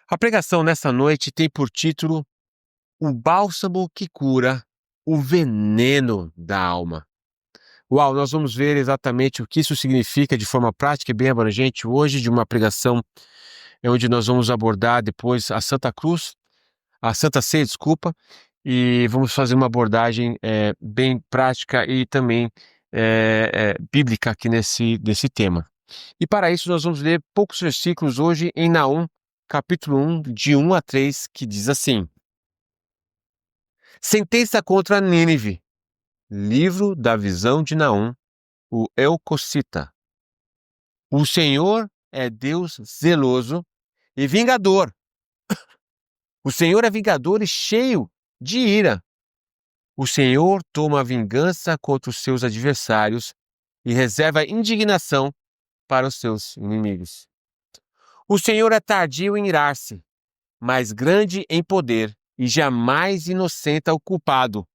A pregação nessa noite tem por título O Bálsamo que Cura o Veneno da Alma. Uau, nós vamos ver exatamente o que isso significa de forma prática e bem abrangente hoje, de uma pregação onde nós vamos abordar depois a Santa Cruz, a Santa Ceia, desculpa, e vamos fazer uma abordagem bem prática e também bíblica aqui nesse tema. E para isso nós vamos ler poucos versículos hoje em Naum, capítulo 1, de 1 a 3, que diz assim: Sentença contra Nínive, livro da visão de Naum, o Elcocita. O Senhor é Deus zeloso e vingador. O Senhor é vingador e cheio de ira. O Senhor toma vingança contra os seus adversários e reserva indignação para os seus inimigos. O Senhor é tardio em irar-se, mas grande em poder e jamais inocenta o culpado.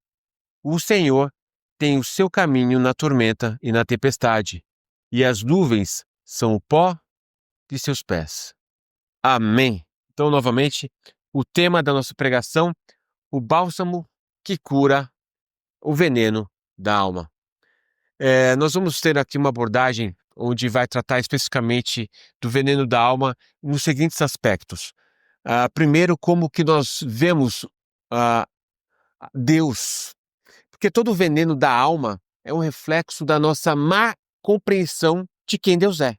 O Senhor tem o seu caminho na tormenta e na tempestade, e as nuvens são o pó de seus pés. Amém. Então, novamente, o tema da nossa pregação, o bálsamo que cura o veneno da alma. Nós vamos ter aqui uma abordagem onde vai tratar especificamente do veneno da alma nos seguintes aspectos. Primeiro, como que nós vemos Deus, porque todo o veneno da alma é um reflexo da nossa má compreensão de quem Deus é.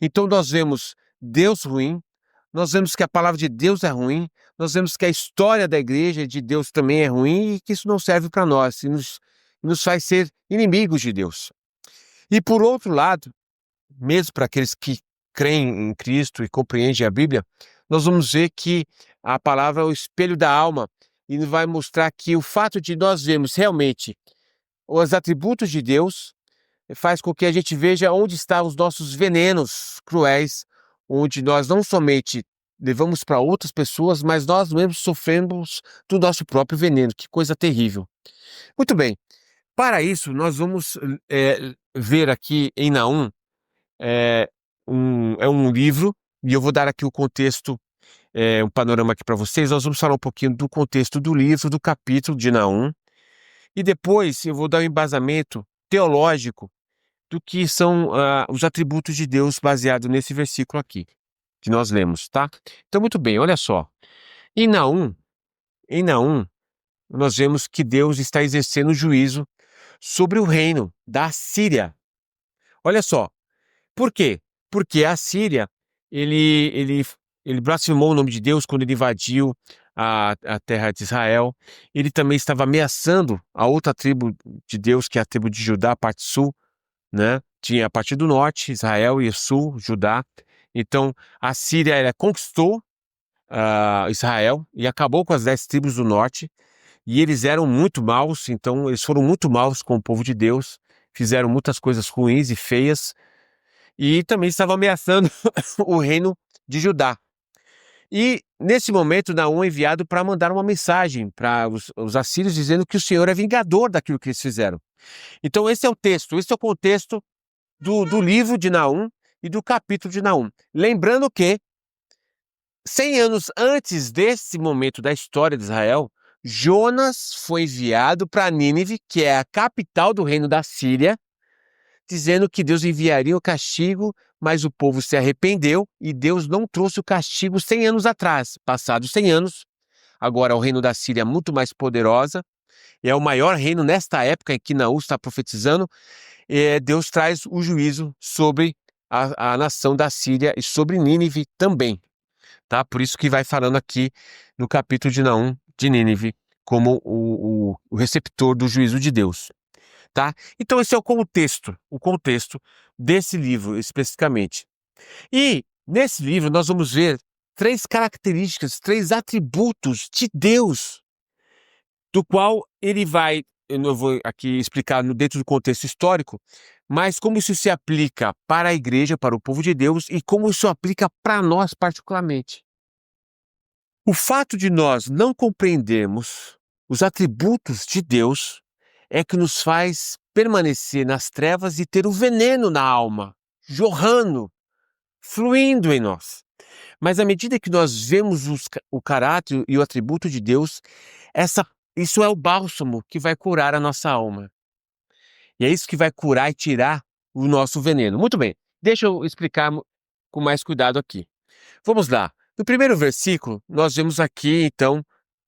Então nós vemos Deus ruim, nós vemos que a palavra de Deus é ruim, nós vemos que a história da igreja de Deus também é ruim e que isso não serve para nós, e nos faz ser inimigos de Deus. E por outro lado, mesmo para aqueles que creem em Cristo e compreendem a Bíblia, nós vamos ver que a palavra é o espelho da alma e nos vai mostrar que o fato de nós vermos realmente os atributos de Deus faz com que a gente veja onde estão os nossos venenos cruéis, onde nós não somente levamos para outras pessoas, mas nós mesmos sofremos do nosso próprio veneno. Que coisa terrível. Muito bem, para isso nós vamos ver aqui em Naum, um livro, e eu vou dar aqui o contexto, um panorama aqui para vocês. Nós vamos falar um pouquinho do contexto do livro, do capítulo de Naum, e depois eu vou dar um embasamento teológico do que são os atributos de Deus baseado nesse versículo aqui, que nós lemos, tá? Então, muito bem, olha só. Em Naum, nós vemos que Deus está exercendo juízo sobre o reino da Síria. Olha só, por quê? Porque a Síria, ele blasfemou o nome de Deus quando ele invadiu a terra de Israel. Ele também estava ameaçando a outra tribo de Deus, que é a tribo de Judá, a parte sul, né? Tinha a parte do norte, Israel, e sul, Judá. Então, a Síria ela conquistou Israel e acabou com as 10 tribos do norte. E eles eram muito maus, então eles foram muito maus com o povo de Deus, fizeram muitas coisas ruins e feias, e também estavam ameaçando o reino de Judá. E, nesse momento, Naum é enviado para mandar uma mensagem para os assírios, dizendo que o Senhor é vingador daquilo que eles fizeram. Então, esse é o texto, esse é o contexto do livro de Naum e do capítulo de Naum. Lembrando que, 100 anos antes desse momento da história de Israel, Jonas foi enviado para Nínive, que é a capital do reino da Síria, dizendo que Deus enviaria o castigo, mas o povo se arrependeu e Deus não trouxe o castigo 100 anos atrás. Passados 100 anos, agora o reino da Síria é muito mais poderosa, é o maior reino nesta época em que Naum está profetizando. Deus traz o juízo sobre a nação da Síria e sobre Nínive também, tá? Por isso que vai falando aqui no capítulo de Naum de Nínive como o receptor do juízo de Deus, tá? Então esse é o contexto desse livro especificamente. E nesse livro nós vamos ver 3 características, 3 atributos de Deus, do qual ele vai, eu não vou aqui explicar dentro do contexto histórico, mas como isso se aplica para a igreja, para o povo de Deus, e como isso aplica para nós particularmente. O fato de nós não compreendermos os atributos de Deus é que nos faz permanecer nas trevas e ter o veneno na alma, jorrando, fluindo em nós. Mas à medida que nós vemos o caráter e o atributo de Deus, isso é o bálsamo que vai curar a nossa alma. E é isso que vai curar e tirar o nosso veneno. Muito bem, deixa eu explicar com mais cuidado aqui. Vamos lá. No primeiro versículo, nós vemos aqui, então,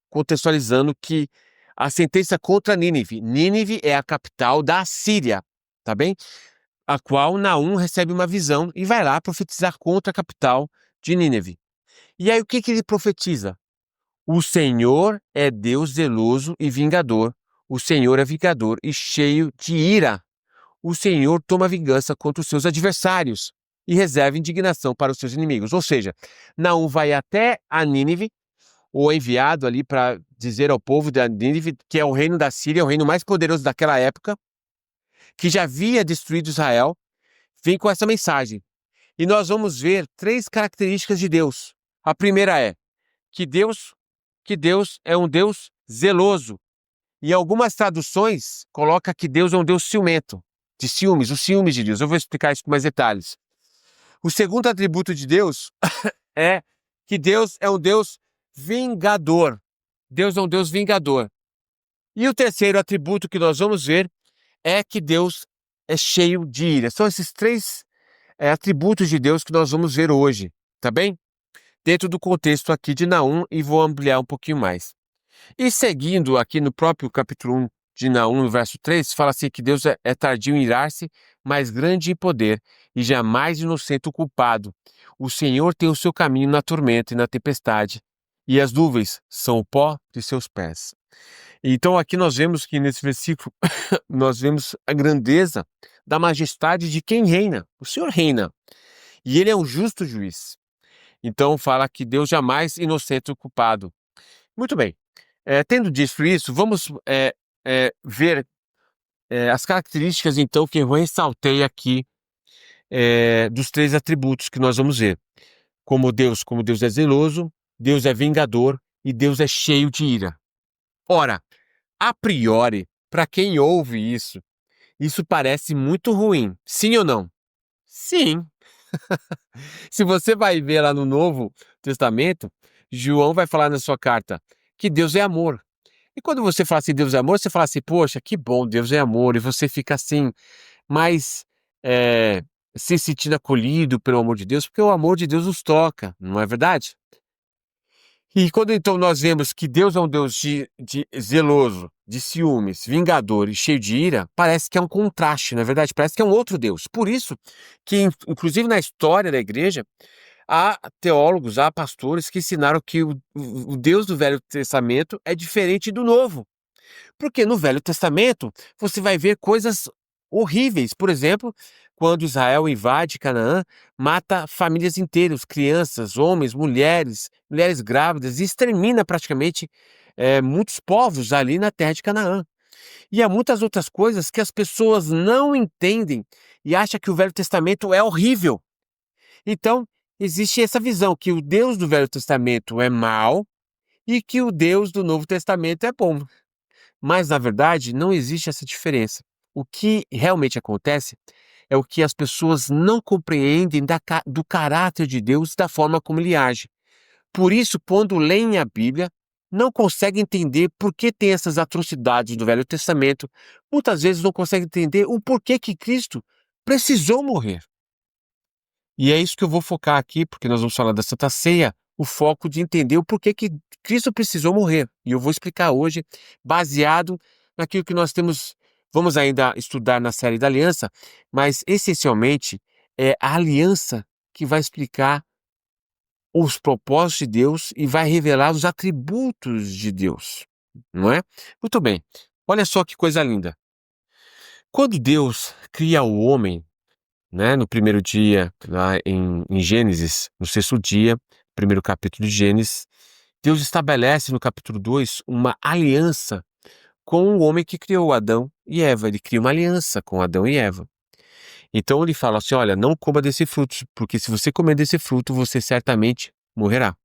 contextualizando que a sentença contra Nínive. Nínive é a capital da Assíria, tá bem? A qual Naum recebe uma visão e vai lá profetizar contra a capital de Nínive. E aí o que ele profetiza? O Senhor é Deus zeloso e vingador. O Senhor é vingador e cheio de ira. O Senhor toma vingança contra os seus adversários e reserva indignação para os seus inimigos. Ou seja, Naum vai até a Nínive, ou enviado ali para dizer ao povo da Nínive, que é o reino da Síria, o reino mais poderoso daquela época, que já havia destruído Israel, vem com essa mensagem. E nós vamos ver 3 características de Deus. A primeira é que Deus é um Deus zeloso. Em algumas traduções, coloca que Deus é um Deus ciumento, de ciúmes, os ciúmes de Deus. Eu vou explicar isso com mais detalhes. O segundo atributo de Deus é que Deus é um Deus vingador. Deus é um Deus vingador. E o terceiro atributo que nós vamos ver é que Deus é cheio de ira. São esses 3 atributos de Deus que nós vamos ver hoje, tá bem? Dentro do contexto aqui de Naum, e vou ampliar um pouquinho mais. E seguindo aqui no próprio capítulo 1 de Naum, no verso 3, fala assim que Deus é tardio em irar-se, mas grande em poder, e jamais inocente o culpado. O Senhor tem o seu caminho na tormenta e na tempestade, e as nuvens são o pó de seus pés. Então aqui nós vemos que nesse versículo, nós vemos a grandeza da majestade de quem reina. O Senhor reina, e Ele é um justo juiz. Então fala que Deus jamais inocente o culpado. Muito bem. Tendo dito isso, vamos ver as características, então, que eu ressaltei aqui dos 3 atributos que nós vamos ver. Como Deus é zeloso, Deus é vingador e Deus é cheio de ira. Ora, a priori, para quem ouve isso parece muito ruim. Sim ou não? Sim. Se você vai ver lá no Novo Testamento, João vai falar na sua carta que Deus é amor. E quando você fala assim, Deus é amor, você fala assim, poxa, que bom, Deus é amor. E você fica assim, mais se sentindo acolhido pelo amor de Deus, porque o amor de Deus nos toca, não é verdade? E quando então nós vemos que Deus é um Deus de zeloso, de ciúmes, vingador e cheio de ira, parece que é um contraste, não é verdade? Parece que é um outro Deus. Por isso que, inclusive na história da igreja, há teólogos, há pastores que ensinaram que o Deus do Velho Testamento é diferente do Novo. Porque no Velho Testamento você vai ver coisas horríveis. Por exemplo, quando Israel invade Canaã, mata famílias inteiras, crianças, homens, mulheres grávidas, e extermina praticamente muitos povos ali na terra de Canaã. E há muitas outras coisas que as pessoas não entendem e acham que o Velho Testamento é horrível. Então, existe essa visão que o Deus do Velho Testamento é mau e que o Deus do Novo Testamento é bom. Mas, na verdade, não existe essa diferença. O que realmente acontece é o que as pessoas não compreendem do caráter de Deus, da forma como ele age. Por isso, quando leem a Bíblia, não conseguem entender por que tem essas atrocidades do Velho Testamento. Muitas vezes não conseguem entender o porquê que Cristo precisou morrer. E é isso que eu vou focar aqui, porque nós vamos falar da Santa Ceia, o foco de entender o porquê que Cristo precisou morrer. E eu vou explicar hoje, baseado naquilo que nós vamos ainda estudar na série da aliança, mas essencialmente é a aliança que vai explicar os propósitos de Deus e vai revelar os atributos de Deus, não é? Muito bem, olha só que coisa linda. Quando Deus cria o homem, né, no primeiro dia, lá em Gênesis, no 6º dia, primeiro capítulo de Gênesis, Deus estabelece no capítulo 2 uma aliança com o homem que criou Adão e Eva. Ele cria uma aliança com Adão e Eva. Então ele fala assim, olha, não coma desse fruto, porque se você comer desse fruto, você certamente morrerá.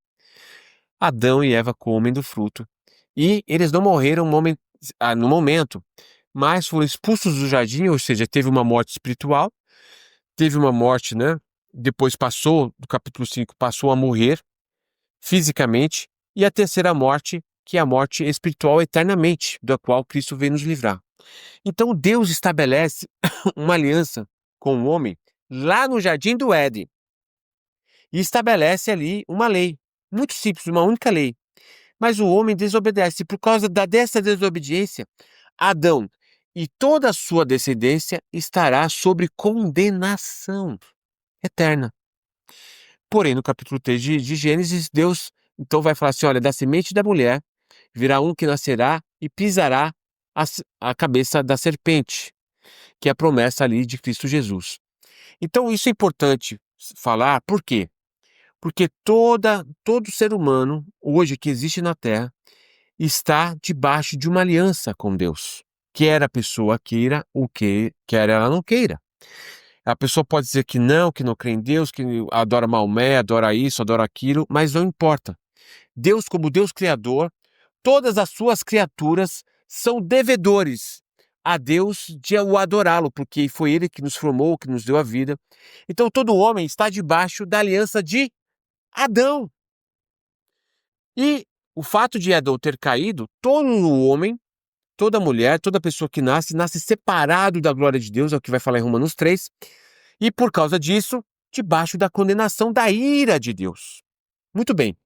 Adão e Eva comem do fruto e eles não morreram no momento, mas foram expulsos do jardim, ou seja, teve uma morte espiritual, teve uma morte, né, depois passou, do capítulo 5, passou a morrer fisicamente, e a terceira morte, que é a morte espiritual eternamente, da qual Cristo veio nos livrar. Então Deus estabelece uma aliança com o homem lá no Jardim do Éden e estabelece ali uma lei, muito simples, uma única lei. Mas o homem desobedece. Por causa dessa desobediência, Adão e toda a sua descendência estará sobre condenação eterna. Porém, no capítulo 3 de Gênesis, Deus então vai falar assim: olha, da semente da mulher virá um que nascerá e pisará a cabeça da serpente, que é a promessa ali de Cristo Jesus. Então, isso é importante falar, por quê? Porque todo ser humano, hoje que existe na Terra, está debaixo de uma aliança com Deus. Quer a pessoa queira ou quer ela não queira. A pessoa pode dizer que não crê em Deus, que adora Maomé, adora isso, adora aquilo, mas não importa. Deus, como Deus Criador, todas as suas criaturas são devedores a Deus de o adorá-lo, porque foi Ele que nos formou, que nos deu a vida. Então todo homem está debaixo da aliança de Adão. E o fato de Adão ter caído, todo homem, toda mulher, toda pessoa que nasce, nasce separado da glória de Deus, é o que vai falar em Romanos 3, e por causa disso, debaixo da condenação da ira de Deus. Muito bem.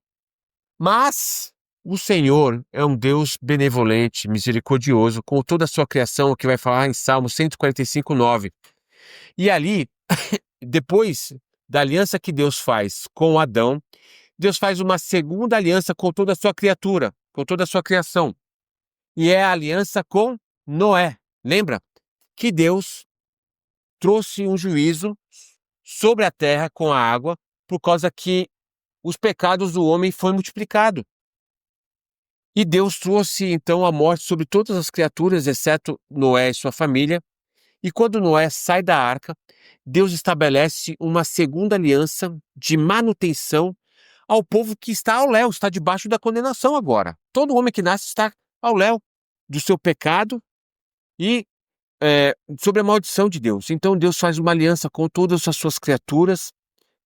Mas o Senhor é um Deus benevolente, misericordioso, com toda a sua criação, o que vai falar em Salmo 145:9. E ali, depois da aliança que Deus faz com Adão, Deus faz uma segunda aliança com toda a sua criatura, com toda a sua criação. E é a aliança com Noé. Lembra que Deus trouxe um juízo sobre a terra com a água, por causa que os pecados do homem foi multiplicado. E Deus trouxe então a morte sobre todas as criaturas, exceto Noé e sua família. E quando Noé sai da arca, Deus estabelece uma segunda aliança de manutenção ao povo que está ao léu, está debaixo da condenação agora. Todo homem que nasce está ao léu do seu pecado e sobre a maldição de Deus. Então Deus faz uma aliança com todas as suas criaturas,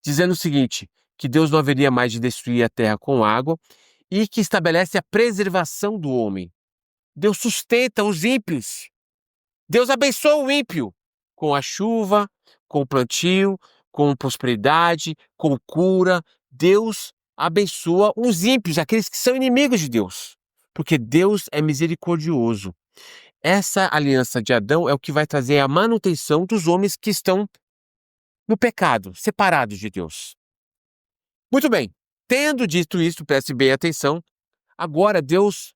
dizendo o seguinte, que Deus não haveria mais de destruir a terra com água e que estabelece a preservação do homem. Deus sustenta os ímpios. Deus abençoa o ímpio com a chuva, com o plantio, com prosperidade, com cura. Deus abençoa os ímpios, aqueles que são inimigos de Deus, porque Deus é misericordioso. Essa aliança de Adão é o que vai trazer a manutenção dos homens que estão no pecado, separados de Deus. Muito bem, tendo dito isso, preste bem atenção, agora Deus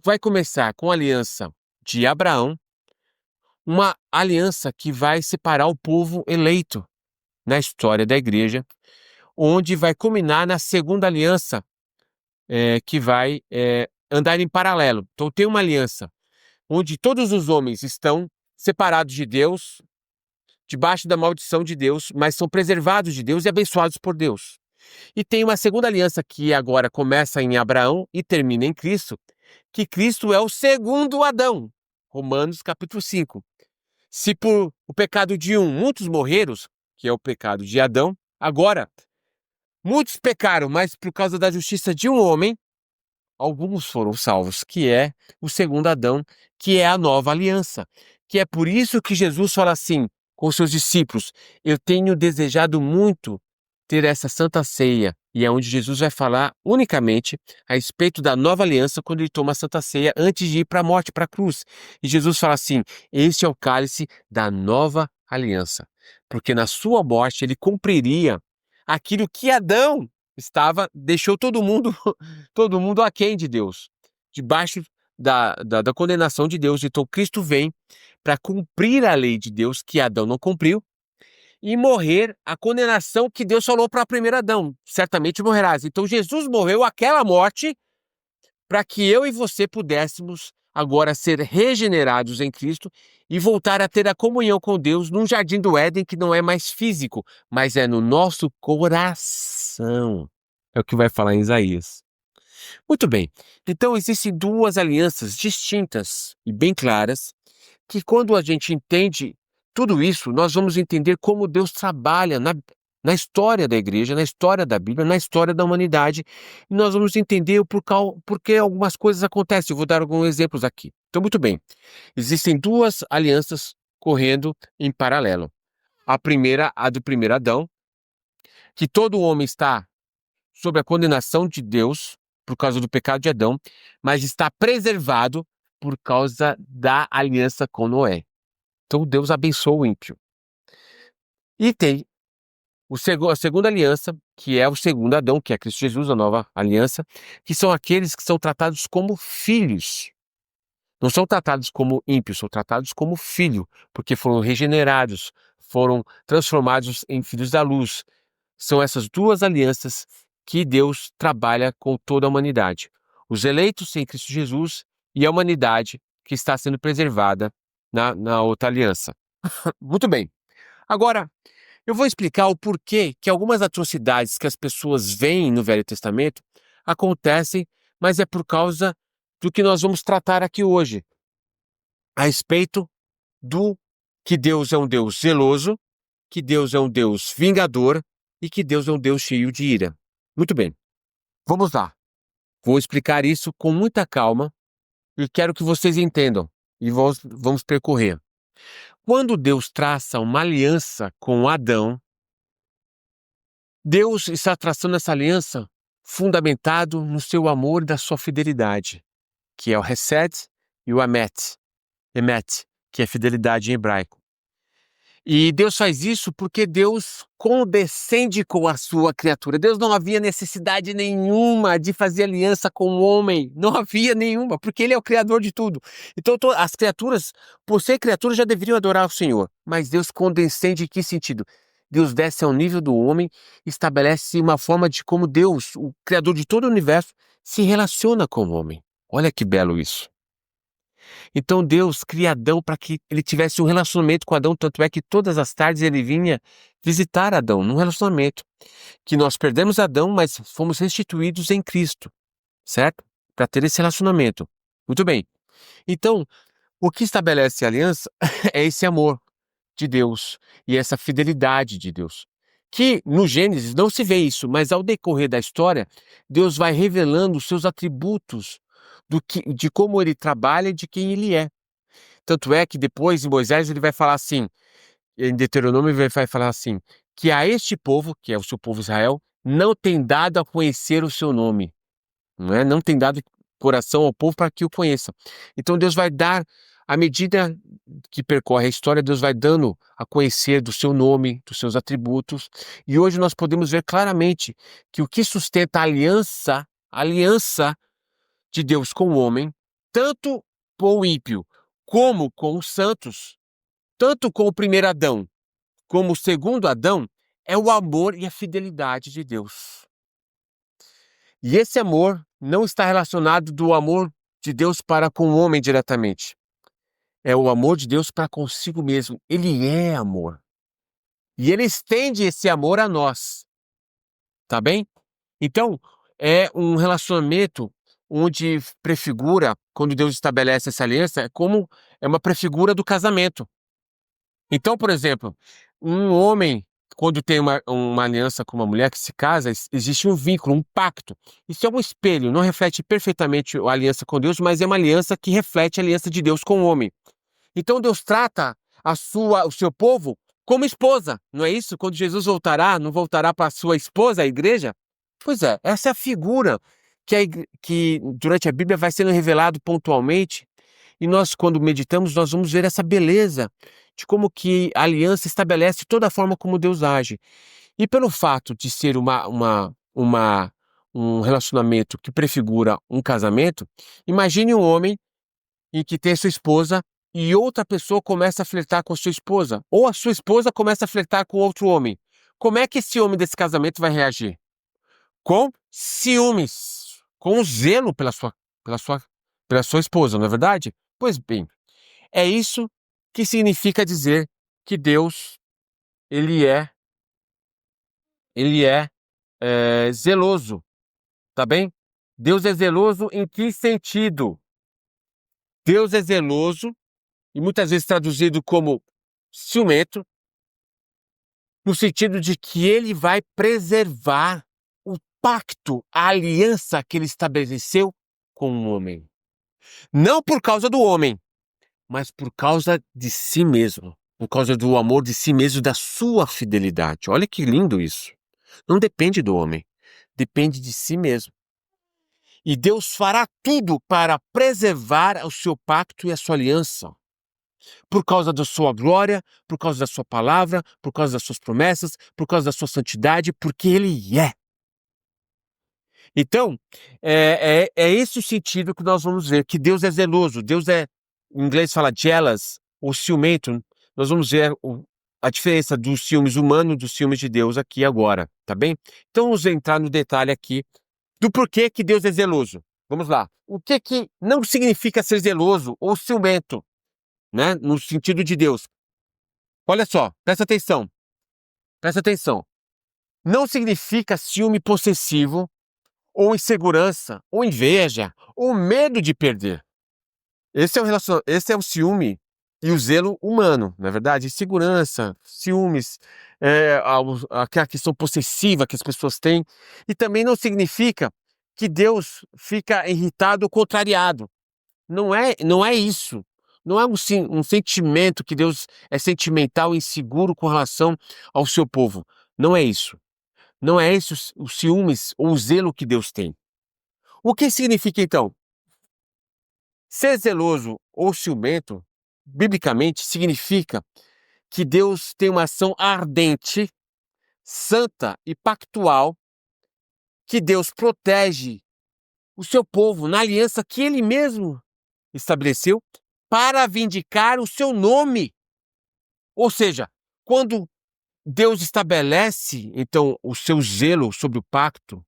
vai começar com a aliança de Abraão, uma aliança que vai separar o povo eleito na história da igreja, onde vai culminar na segunda aliança, que vai andar em paralelo. Então tem uma aliança onde todos os homens estão separados de Deus, debaixo da maldição de Deus, mas são preservados de Deus e abençoados por Deus. E tem uma segunda aliança que agora começa em Abraão e termina em Cristo, que Cristo é o segundo Adão. Romanos capítulo 5. Se por o pecado de um muitos morreram, que é o pecado de Adão, agora muitos pecaram, mas por causa da justiça de um homem, alguns foram salvos, que é o segundo Adão, que é a nova aliança. Que é por isso que Jesus fala assim com os seus discípulos: eu tenho desejado muito ter essa santa ceia, e é onde Jesus vai falar unicamente a respeito da nova aliança quando ele toma a santa ceia antes de ir para a morte, para a cruz. E Jesus fala assim: este é o cálice da nova aliança, porque na sua morte ele cumpriria aquilo que Adão deixou todo mundo todo mundo aquém de Deus, debaixo da condenação de Deus. Então Cristo vem para cumprir a lei de Deus que Adão não cumpriu e morrer a condenação que Deus falou para o primeiro Adão: certamente morrerás. Então Jesus morreu aquela morte para que eu e você pudéssemos agora ser regenerados em Cristo e voltar a ter a comunhão com Deus num jardim do Éden que não é mais físico, mas é no nosso coração. É o que vai falar em Isaías. Muito bem, então existem duas alianças distintas e bem claras, que quando a gente entende tudo isso, nós vamos entender como Deus trabalha na história da igreja, na história da Bíblia, na história da humanidade. E nós vamos entender o porquê algumas coisas acontecem. Eu vou dar alguns exemplos aqui. Então, muito bem. Existem duas alianças correndo em paralelo. A primeira, a do primeiro Adão, que todo homem está sob a condenação de Deus por causa do pecado de Adão, mas está preservado por causa da aliança com Noé. Então Deus abençoa o ímpio. E tem a segunda aliança, que é o segundo Adão, que é Cristo Jesus, a nova aliança, que são aqueles que são tratados como filhos. Não são tratados como ímpios, são tratados como filho, porque foram regenerados, foram transformados em filhos da luz. São essas duas alianças que Deus trabalha com toda a humanidade. Os eleitos em Cristo Jesus e a humanidade que está sendo preservada na outra aliança. Muito bem. Agora, eu vou explicar o porquê que algumas atrocidades que as pessoas veem no Velho Testamento acontecem, mas é por causa do que nós vamos tratar aqui hoje, a respeito do que Deus é um Deus zeloso, que Deus é um Deus vingador e que Deus é um Deus cheio de ira. Muito bem, vamos lá. Vou explicar isso com muita calma e quero que vocês entendam e vamos percorrer. Quando Deus traça uma aliança com Adão, Deus está traçando essa aliança fundamentado no seu amor e da sua fidelidade, que é o Hesed e o Emet, que é fidelidade em hebraico. E Deus faz isso porque Deus condescende com a sua criatura. Deus não havia necessidade nenhuma de fazer aliança com o homem. Não havia nenhuma, porque Ele é o Criador de tudo. Então as criaturas, por ser criaturas, já deveriam adorar o Senhor. Mas Deus condescende em que sentido? Deus desce ao nível do homem, estabelece uma forma de como Deus, o Criador de todo o universo, se relaciona com o homem. Olha que belo isso. Então Deus cria Adão para que ele tivesse um relacionamento com Adão, tanto é que todas as tardes ele vinha visitar Adão num relacionamento. Que nós perdemos Adão, mas fomos restituídos em Cristo, certo? Para ter esse relacionamento. Muito bem. Então, o que estabelece a aliança é esse amor de Deus e essa fidelidade de Deus. Que no Gênesis não se vê isso, mas ao decorrer da história, Deus vai revelando os seus atributos de como ele trabalha e de quem ele é. Tanto é que depois em Moisés ele vai falar assim, em Deuteronômio ele vai falar assim, que a este povo, que é o seu povo Israel, não tem dado a conhecer o seu nome, não é? Não tem dado coração ao povo para que o conheça. Então Deus vai dar, à medida que percorre a história, Deus vai dando a conhecer do seu nome, dos seus atributos, e hoje nós podemos ver claramente que o que sustenta a aliança de Deus com o homem, tanto com o ímpio como com os santos, tanto com o primeiro Adão como o segundo Adão, é o amor e a fidelidade de Deus. E esse amor não está relacionado do amor de Deus para com o homem diretamente. É o amor de Deus para consigo mesmo. Ele é amor. E ele estende esse amor a nós. Tá bem? Então, é um relacionamento onde prefigura, quando Deus estabelece essa aliança, é uma prefigura do casamento. Então, por exemplo, um homem, quando tem uma aliança com uma mulher que se casa, existe um vínculo, um pacto. Isso é um espelho, não reflete perfeitamente a aliança com Deus, mas é uma aliança que reflete a aliança de Deus com o homem. Então Deus trata o seu povo como esposa, não é isso? Quando Jesus voltará, não voltará para a sua esposa, a igreja? Pois é, essa é a figura que durante a Bíblia vai sendo revelado pontualmente, e nós, quando meditamos, nós vamos ver essa beleza de como que a aliança estabelece toda a forma como Deus age. E pelo fato de ser um relacionamento que prefigura um casamento, imagine um homem em que tem sua esposa e outra pessoa começa a flertar com a sua esposa, ou a sua esposa começa a flertar com outro homem. Como é que esse homem desse casamento vai reagir? Com ciúmes, com zelo pela sua, pela sua esposa, não é verdade? Pois bem, é isso que significa dizer que Deus, ele é, ele é, zeloso, tá bem? Deus é zeloso em que sentido? Deus é zeloso, e muitas vezes traduzido como ciumento, no sentido de que ele vai preservar o pacto, a aliança que ele estabeleceu com o homem. Não por causa do homem, mas por causa de si mesmo, por causa do amor de si mesmo, da sua fidelidade. Olha que lindo isso. Não depende do homem, depende de si mesmo. E Deus fará tudo para preservar o seu pacto e a sua aliança. Por causa da sua glória, por causa da sua palavra, por causa das suas promessas, por causa da sua santidade, porque Ele é. Então, é esse o sentido que nós vamos ver, que Deus é zeloso, Deus é, em inglês fala jealous, ou ciumento. Nós vamos ver a diferença dos ciúmes humanos e dos ciúmes de Deus aqui agora, tá bem? Então, vamos entrar no detalhe aqui do porquê que Deus é zeloso. Vamos lá. O que não significa ser zeloso ou ciumento, né? No sentido de Deus. Olha só, presta atenção. Presta atenção. Não significa ciúme possessivo, ou insegurança, ou inveja, ou medo de perder. Esse é o ciúme e o zelo humano, na verdade. Insegurança, ciúmes, aquela questão possessiva que as pessoas têm. E também não significa que Deus fica irritado ou contrariado. Não é isso. Não é um sentimento que Deus é sentimental e inseguro com relação ao seu povo. Não é isso. Não é esse o ciúmes ou o zelo que Deus tem. O que significa então? Ser zeloso ou ciumento, biblicamente, significa que Deus tem uma ação ardente, santa e pactual, que Deus protege o seu povo na aliança que ele mesmo estabeleceu para vindicar o seu nome. Ou seja, quando Deus estabelece, então, o seu zelo sobre o pacto,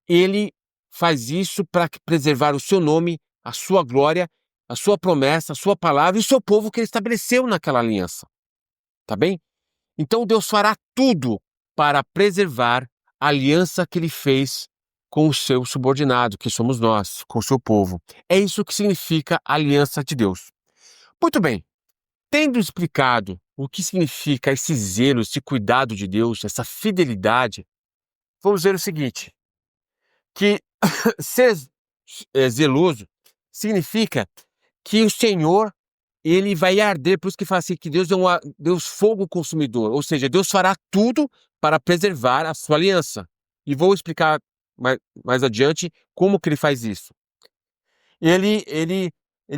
ele faz isso para preservar o seu nome, a sua glória, a sua promessa, a sua palavra e o seu povo que ele estabeleceu naquela aliança. Tá bem? Então Deus fará tudo para preservar a aliança que ele fez com o seu subordinado, que somos nós, com o seu povo. É isso que significa a aliança de Deus. Muito bem. Tendo explicado o que significa esse zelo, esse cuidado de Deus, essa fidelidade, vamos ver o seguinte, que ser zeloso significa que o Senhor, ele vai arder, por isso que fala assim, que Deus é Deus fogo consumidor, ou seja, Deus fará tudo para preservar a sua aliança. E vou explicar mais adiante como que ele faz isso. Ele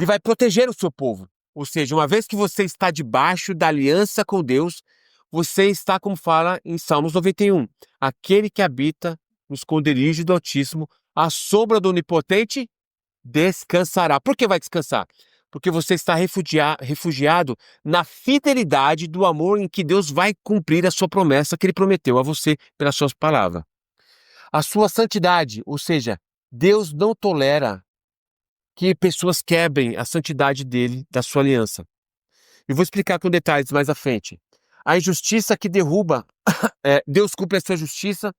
vai proteger o seu povo. Ou seja, uma vez que você está debaixo da aliança com Deus, você está, como fala em Salmos 91, aquele que habita no esconderijo do Altíssimo, à sombra do Onipotente, descansará. Por que vai descansar? Porque você está refugiado na fidelidade do amor em que Deus vai cumprir a sua promessa que ele prometeu a você pelas suas palavras. A sua santidade, ou seja, Deus não tolera que pessoas quebrem a santidade dele, da sua aliança. Eu vou explicar com detalhes mais à frente. A injustiça que derruba, Deus cumpre a sua justiça,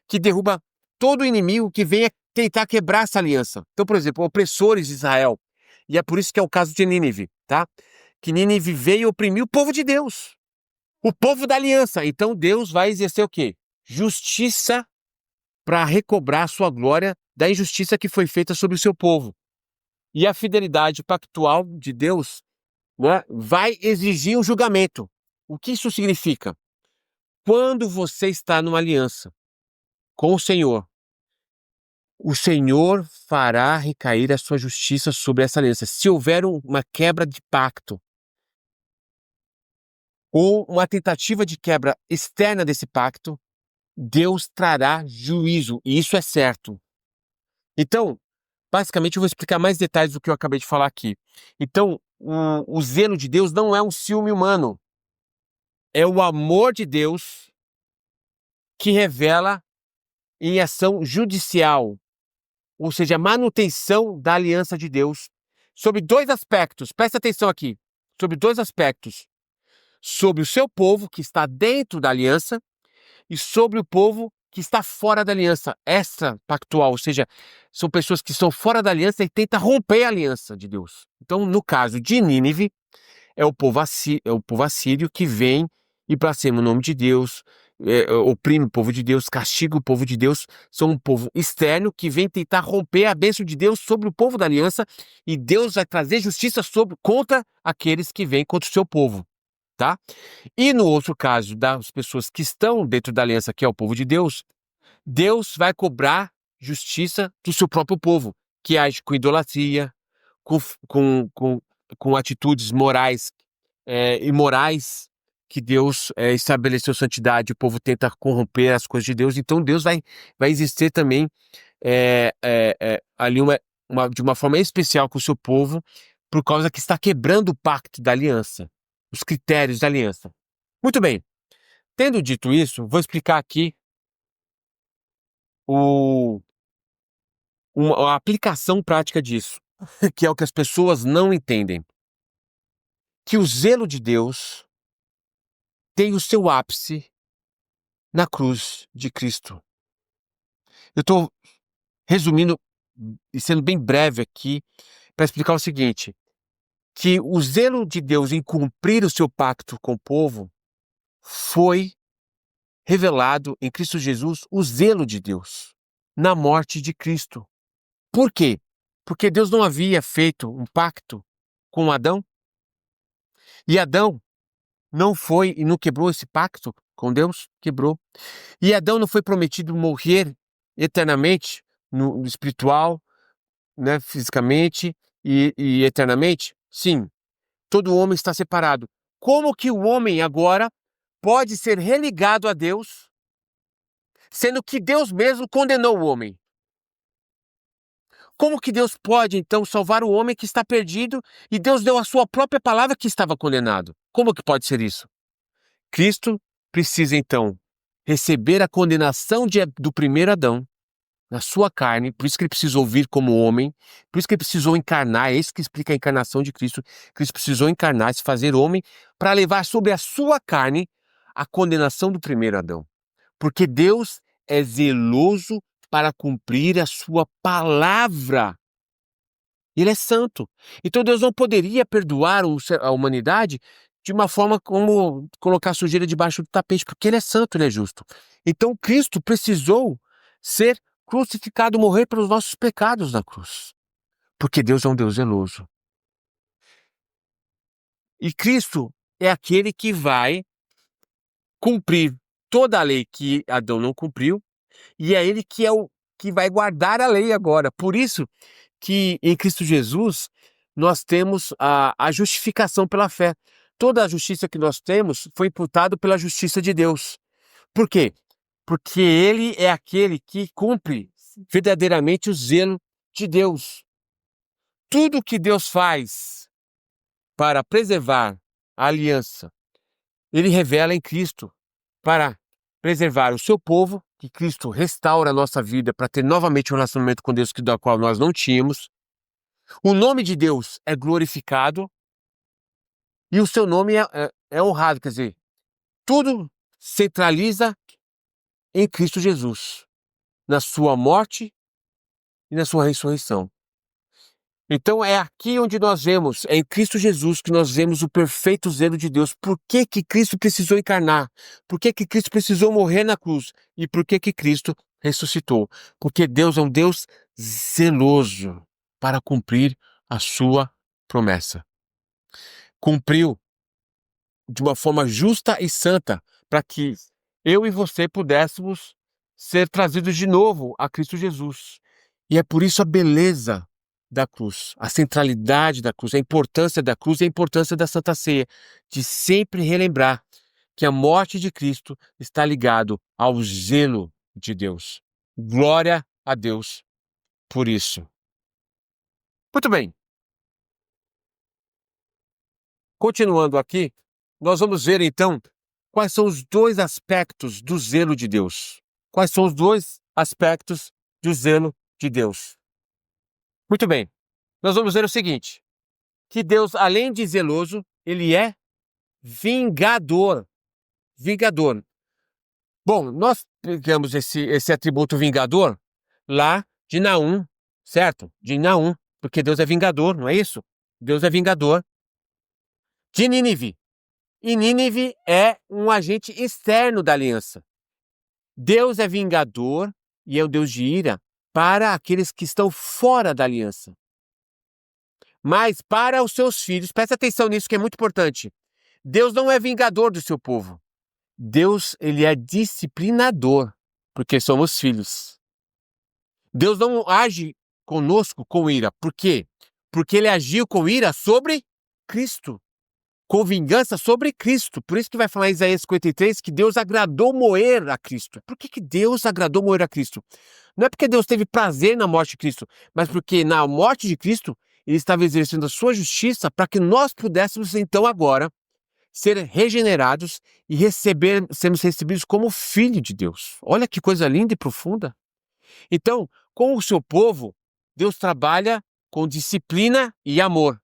que derruba todo inimigo que venha tentar quebrar essa aliança. Então, por exemplo, opressores de Israel. E é por isso que é o caso de Nínive, tá? Que Nínive veio oprimir o povo de Deus. O povo da aliança. Então, Deus vai exercer o quê? Justiça para recobrar a sua glória da injustiça que foi feita sobre o seu povo. E a fidelidade pactual de Deus, né, vai exigir um julgamento. O que isso significa? Quando você está numa aliança com o Senhor fará recair a sua justiça sobre essa aliança. Se houver uma quebra de pacto ou uma tentativa de quebra externa desse pacto, Deus trará juízo, e isso é certo. Então, basicamente, eu vou explicar mais detalhes do que eu acabei de falar aqui. Então, o zelo de Deus não é um ciúme humano. É o amor de Deus que revela em ação judicial, ou seja, a manutenção da aliança de Deus sobre dois aspectos. Presta atenção aqui. Sobre dois aspectos. Sobre o seu povo que está dentro da aliança e sobre o povo que está fora da aliança extra-pactual, ou seja, são pessoas que estão fora da aliança e tentam romper a aliança de Deus. Então, no caso de Nínive, é o povo assírio que vem e blasfema o nome de Deus, oprime o povo de Deus, castiga o povo de Deus, são um povo externo que vem tentar romper a bênção de Deus sobre o povo da aliança, e Deus vai trazer justiça contra aqueles que vêm contra o seu povo, tá? E no outro caso, das pessoas que estão dentro da aliança, que é o povo de Deus, Deus vai cobrar justiça do seu próprio povo, que age com idolatria, com, com, com, com atitudes morais, imorais, que Deus estabeleceu santidade, o povo tenta corromper as coisas de Deus, então Deus vai existir também ali de uma forma especial com o seu povo, por causa que está quebrando o pacto da aliança, os critérios da aliança. Muito bem, tendo dito isso, vou explicar aqui a aplicação prática disso, que é o que as pessoas não entendem. Que o zelo de Deus tem o seu ápice na cruz de Cristo. Eu estou resumindo e sendo bem breve aqui para explicar o seguinte, que o zelo de Deus em cumprir o seu pacto com o povo foi revelado em Cristo Jesus, o zelo de Deus na morte de Cristo. Por quê? Porque Deus não havia feito um pacto com Adão, e Adão não foi e não quebrou esse pacto com Deus? Quebrou. E Adão não foi prometido morrer eternamente, no espiritual, né, fisicamente e eternamente? Sim. Todo homem está separado. Como que o homem agora pode ser religado a Deus, sendo que Deus mesmo condenou o homem? Como que Deus pode, então, salvar o homem que está perdido e Deus deu a sua própria palavra que estava condenado? Como que pode ser isso? Cristo precisa, então, receber a condenação do primeiro Adão na sua carne, por isso que ele precisou vir como homem, por isso que ele precisou encarnar, é isso que explica a encarnação de Cristo. Cristo precisou encarnar, se fazer homem, para levar sobre a sua carne a condenação do primeiro Adão. Porque Deus é zeloso para cumprir a sua palavra. Ele é santo. Então Deus não poderia perdoar a humanidade de uma forma como colocar sujeira debaixo do tapete, porque ele é santo, ele é justo. Então Cristo precisou ser crucificado, morrer pelos nossos pecados na cruz. Porque Deus é um Deus zeloso. E Cristo é aquele que vai cumprir toda a lei que Adão não cumpriu, e é ele que é o que vai guardar a lei agora. Por isso que em Cristo Jesus nós temos a justificação pela fé. Toda a justiça que nós temos foi imputada pela justiça de Deus. Por quê? Porque ele é aquele que cumpre verdadeiramente o zelo de Deus. Tudo que Deus faz para preservar a aliança, ele revela em Cristo para preservar o seu povo, que Cristo restaura a nossa vida para ter novamente um relacionamento com Deus da qual nós não tínhamos. O nome de Deus é glorificado e o seu nome é honrado, quer dizer, tudo centraliza em Cristo Jesus, na sua morte e na sua ressurreição. Então é aqui onde nós vemos, é em Cristo Jesus que nós vemos o perfeito zelo de Deus. Por que que Cristo precisou encarnar? Por que que Cristo precisou morrer na cruz? E por que que Cristo ressuscitou? Porque Deus é um Deus zeloso para cumprir a sua promessa. Cumpriu de uma forma justa e santa para que eu e você pudéssemos ser trazidos de novo a Cristo Jesus. E é por isso a beleza da cruz, a centralidade da cruz, a importância da cruz e a importância da Santa Ceia, de sempre relembrar que a morte de Cristo está ligado ao zelo de Deus. Glória a Deus por isso. Muito bem. Continuando aqui, nós vamos ver então quais são os dois aspectos do zelo de Deus. Quais são os dois aspectos do zelo de Deus? Muito bem. Nós vamos ver o seguinte, que Deus, além de zeloso, ele é vingador. Vingador. Bom, nós pegamos esse atributo vingador lá de Naum, certo? De Naum, porque Deus é vingador, não é isso? Deus é vingador de Nínive. E Nínive é um agente externo da aliança. Deus é vingador e é o Deus de ira para aqueles que estão fora da aliança. Mas para os seus filhos, presta atenção nisso que é muito importante. Deus não é vingador do seu povo. Deus, ele é disciplinador, porque somos filhos. Deus não age conosco com ira. Por quê? Porque ele agiu com ira sobre Cristo. Com vingança sobre Cristo. Por isso que vai falar em Isaías 53 que Deus agradou moer a Cristo. Por que Deus agradou moer a Cristo? Não é porque Deus teve prazer na morte de Cristo, mas porque na morte de Cristo ele estava exercendo a sua justiça para que nós pudéssemos então agora ser regenerados e sermos recebidos como filho de Deus. Olha que coisa linda e profunda. Então, com o seu povo, Deus trabalha com disciplina e amor.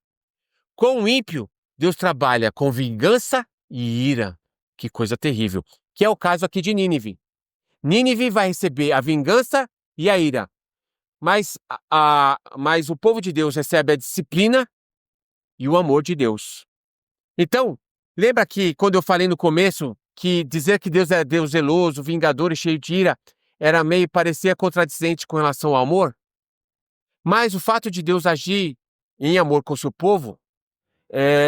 Com o ímpio, Deus trabalha com vingança e ira. Que coisa terrível. Que é o caso aqui de Nínive. Nínive vai receber a vingança e a ira. Mas o povo de Deus recebe a disciplina e o amor de Deus. Então, lembra que quando eu falei no começo que dizer que Deus é Deus zeloso, vingador e cheio de ira parecia contradizente com relação ao amor? Mas o fato de Deus agir em amor com o seu povo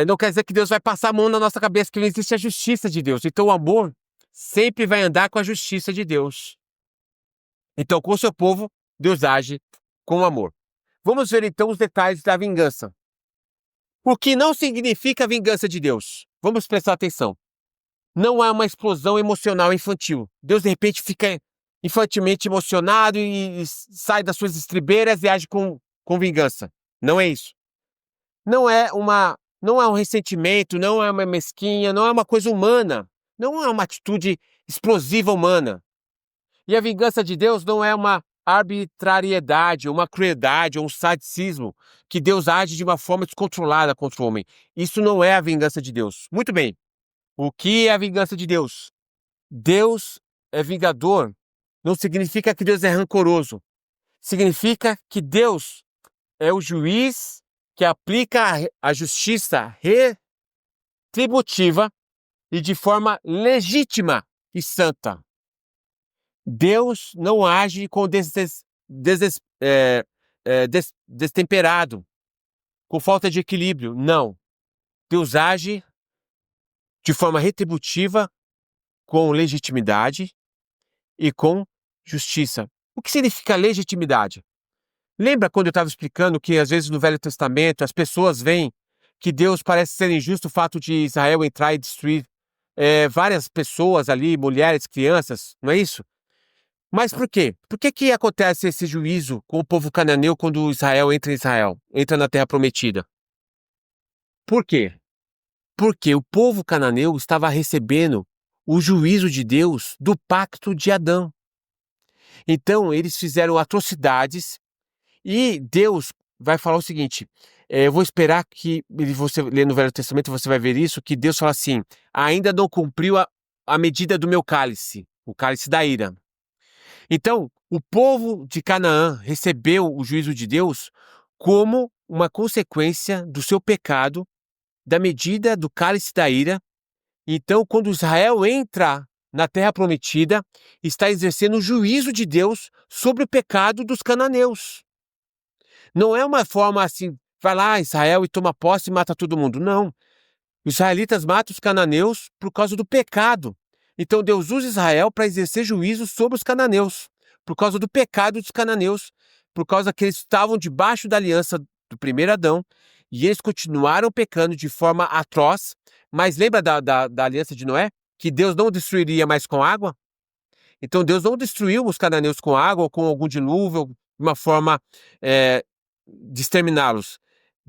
não quer dizer que Deus vai passar a mão na nossa cabeça, que não existe a justiça de Deus. Então o amor sempre vai andar com a justiça de Deus. Então, com o seu povo, Deus age com amor. Vamos ver então os detalhes da vingança. O que não significa a vingança de Deus? Vamos prestar atenção. Não é uma explosão emocional infantil. Deus, de repente, fica infantilmente emocionado e sai das suas estribeiras e age com vingança. Não é isso. Não é um ressentimento, não é uma mesquinha, não é uma coisa humana. Não é uma atitude explosiva humana. E a vingança de Deus não é uma arbitrariedade, uma crueldade, ou um sadicismo, que Deus age de uma forma descontrolada contra o homem. Isso não é a vingança de Deus. Muito bem. O que é a vingança de Deus? Deus é vingador. Não significa que Deus é rancoroso. Significa que Deus é o juiz que aplica a justiça retributiva e de forma legítima e santa. Deus não age com destemperado, com falta de equilíbrio. Não. Deus age de forma retributiva, com legitimidade e com justiça. O que significa legitimidade? Lembra quando eu estava explicando que às vezes no Velho Testamento as pessoas veem que Deus parece ser injusto o fato de Israel entrar e destruir várias pessoas ali, mulheres, crianças, não é isso? Mas por quê? Por que acontece esse juízo com o povo cananeu quando Israel, entra na Terra Prometida? Por quê? Porque o povo cananeu estava recebendo o juízo de Deus do pacto de Adão. Então, eles fizeram atrocidades e Deus vai falar o seguinte, eu vou esperar que, você lê no Velho Testamento, você vai ver isso, que Deus fala assim, ainda não cumpriu a medida do meu cálice, o cálice da ira. Então, o povo de Canaã recebeu o juízo de Deus como uma consequência do seu pecado, da medida do cálice da ira. Então, quando Israel entra na Terra Prometida, está exercendo o juízo de Deus sobre o pecado dos cananeus. Não é uma forma assim, vai lá Israel e toma posse e mata todo mundo. Não. Os israelitas matam os cananeus por causa do pecado. Então Deus usa Israel para exercer juízo sobre os cananeus, por causa do pecado dos cananeus, por causa que eles estavam debaixo da aliança do primeiro Adão, e eles continuaram pecando de forma atroz. Mas lembra da aliança de Noé? Que Deus não destruiria mais com água? Então Deus não destruiu os cananeus com água ou com algum dilúvio, de uma forma de exterminá-los.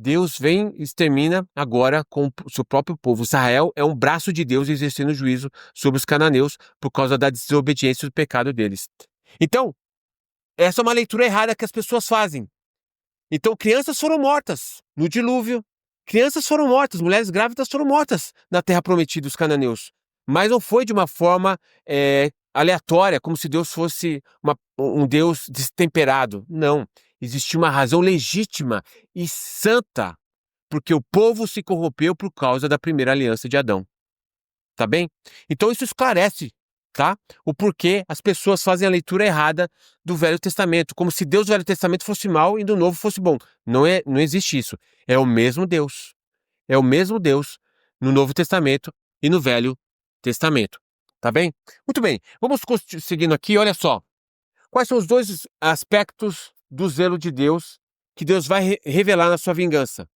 Deus vem e extermina agora com o seu próprio povo. Israel é um braço de Deus exercendo juízo sobre os cananeus por causa da desobediência e do pecado deles. Então, essa é uma leitura errada que as pessoas fazem. Então, crianças foram mortas no dilúvio. Crianças foram mortas, mulheres grávidas foram mortas na Terra Prometida dos cananeus. Mas não foi de uma forma aleatória, como se Deus fosse um Deus destemperado. Não. Existia uma razão legítima e santa, porque o povo se corrompeu por causa da primeira aliança de Adão. tá bem? Então isso esclarece, tá? O porquê as pessoas fazem a leitura errada do Velho Testamento, como se Deus do Velho Testamento fosse mal e do Novo fosse bom. Não existe isso. É o mesmo Deus. É o mesmo Deus no Novo Testamento e no Velho Testamento, tá bem? Muito bem, vamos seguindo aqui, olha só. Quais são os dois aspectos do zelo de Deus que Deus vai revelar na sua vingança?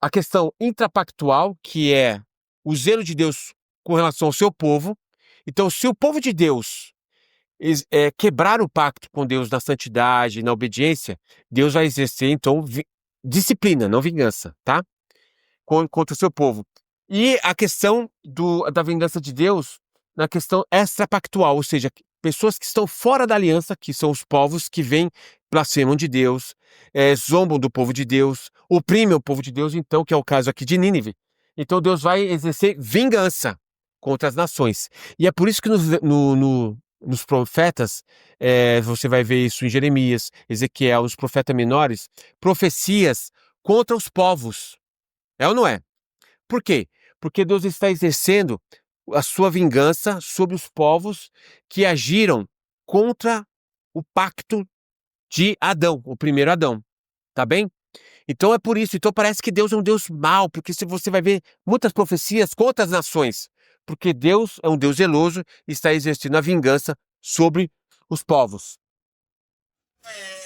A questão intrapactual, que é o zelo de Deus com relação ao seu povo. Então, se o povo de Deus quebrar o pacto com Deus na santidade, na obediência, Deus vai exercer, então, disciplina, não vingança, tá? Contra o seu povo. E a questão da vingança de Deus na questão extrapactual, ou seja, pessoas que estão fora da aliança, que são os povos que vêm, blasfemam de Deus, zombam do povo de Deus, oprimem o povo de Deus, então, que é o caso aqui de Nínive. Então Deus vai exercer vingança contra as nações. E é por isso que nos profetas, você vai ver isso em Jeremias, Ezequiel, os profetas menores, profecias contra os povos. É ou não é? Por quê? Porque Deus está exercendo a sua vingança sobre os povos que agiram contra o pacto de Adão, o primeiro Adão. Tá bem? Então é por isso. Então parece que Deus é um Deus mau, porque se você vai ver muitas profecias contra as nações, porque Deus é um Deus zeloso e está exercendo a vingança sobre os povos.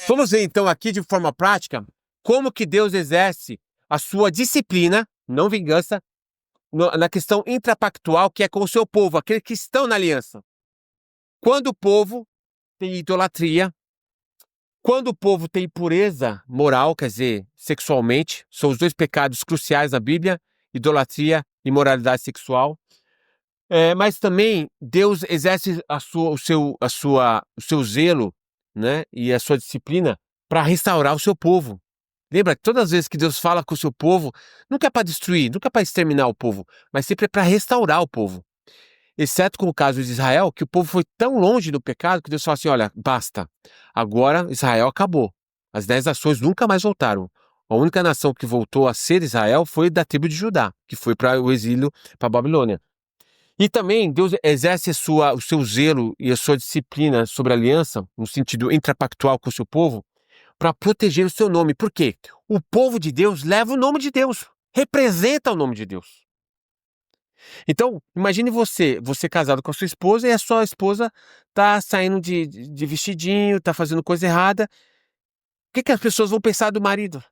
Vamos ver então aqui de forma prática como que Deus exerce a sua disciplina, não vingança, na questão intrapactual, que é com o seu povo, aqueles que estão na aliança. Quando o povo tem idolatria, quando o povo tem impureza moral, quer dizer, sexualmente, são os dois pecados cruciais da Bíblia, idolatria e imoralidade sexual. Mas também Deus exerce o seu zelo, né, e a sua disciplina para restaurar o seu povo. Lembra que todas as vezes que Deus fala com o seu povo, nunca é para destruir, nunca é para exterminar o povo, mas sempre é para restaurar o povo. Exceto com o caso de Israel, que o povo foi tão longe do pecado que Deus falou assim: olha, basta, agora Israel acabou. As 10 nações nunca mais voltaram. A única nação que voltou a ser Israel foi da tribo de Judá, que foi para o exílio, para a Babilônia. E também Deus exerce o seu zelo e a sua disciplina sobre a aliança, no sentido intrapactual com o seu povo, para proteger o seu nome. Por quê? O povo de Deus leva o nome de Deus, representa o nome de Deus. Então, imagine você casado com a sua esposa e a sua esposa tá saindo de vestidinho, tá fazendo coisa errada. O que as pessoas vão pensar do marido?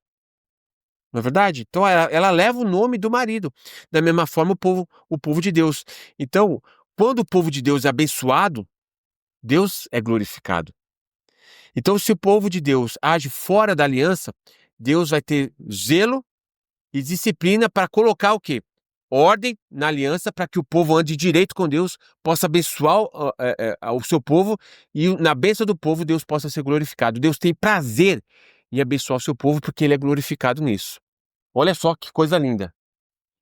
Não é verdade? Então, ela leva o nome do marido. Da mesma forma, o povo de Deus. Então, quando o povo de Deus é abençoado, Deus é glorificado. Então, se o povo de Deus age fora da aliança, Deus vai ter zelo e disciplina para colocar o quê? Ordem na aliança para que o povo ande direito com Deus, possa abençoar o seu povo e na bênção do povo Deus possa ser glorificado. Deus tem prazer em abençoar o seu povo porque ele é glorificado nisso. Olha só que coisa linda.